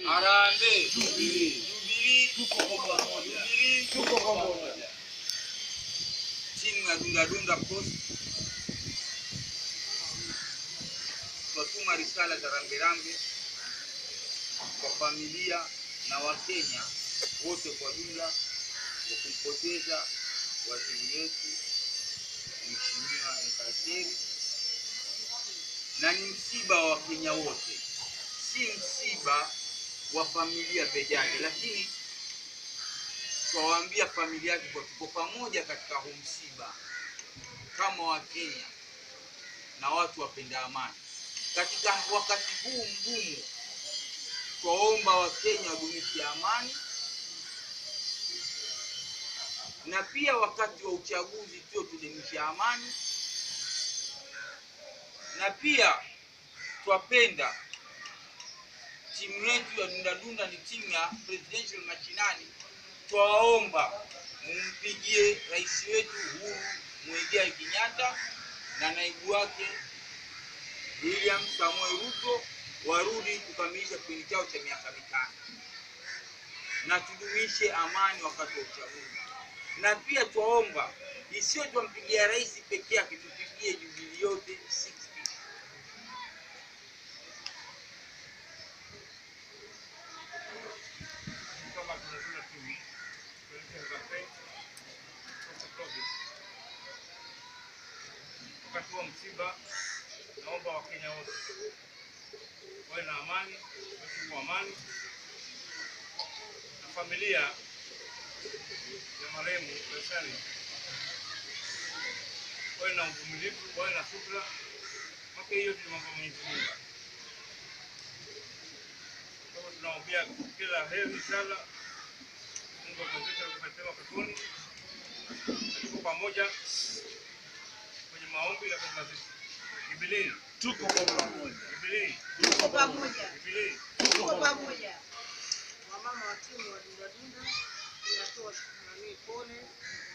Harambee Jubilee. Jubilee tuko pamoja. Jubilee tuko pamoja. Timu ya Dunda Post tunatuma risala za rambirambi kwa familia na Wakenya wote kwa jumla kwa kumpoteza waziri wetu Mheshimiwa Nkaseri, na ni msiba wa Wakenya wote, si msiba wa familia pekee yake, lakini tuwaambia familia yake kwa tuko pamoja katika huu msiba kama Wakenya na watu wapenda amani. Katika wakati huu mgumu, twaomba Wakenya wadumishe amani, na pia wakati wa uchaguzi tudumishe amani, na pia twapenda timu yetu ya Dunda ni timu ya presidential mashinani. Twaomba mumpigie rais wetu Uhuru Muigai Kenyatta na naibu wake William Samoei Ruto warudi kukamilisha kipindi chao cha miaka 5, na tudumishe amani wakati wa uchaguzi. Na pia twaomba isiyo tumpigia rais pekee yake, tupigie Jubilee yote 60. Wakati wa msiba, naomba Wakenya wote wawe na amani, waishi kwa amani, na familia ya marehemu Nkaseri wawe na uvumilivu, wawe na subira, maka hiyo ni mambo ya Mwenyezi Mungu. Kwa tunaombea kila heri inshallah. Mungu akuwezeshe kupata peponi. Tuko pamoja kwenye maombi na kwenye mazishi. Jubilee Tuko pamoja. Jubilee tuko pamoja. Jubilee Tuko pamoja. Wamama wa timu wa Dunda tunatoa shukrani pole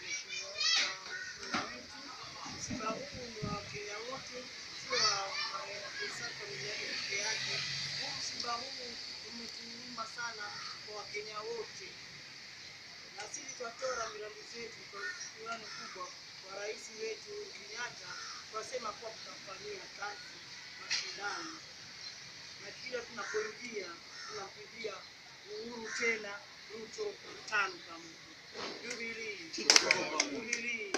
mheshimiwa wetu. Msiba huu ni wa Wakenya wote, sio wa familia pekee yake. Msiba huu umetuuma sana kwa Wakenya wote, na sisi tutatoa rambirambi zetu kwa shukrani kubwa kwa rais wetu Kenyatta, twasema kuwa tutafanyia kazi mashindano, na kila tunapoingia tunapigia Uhuru tena Ruto 5 pamoja. Jubilee. Jubilee.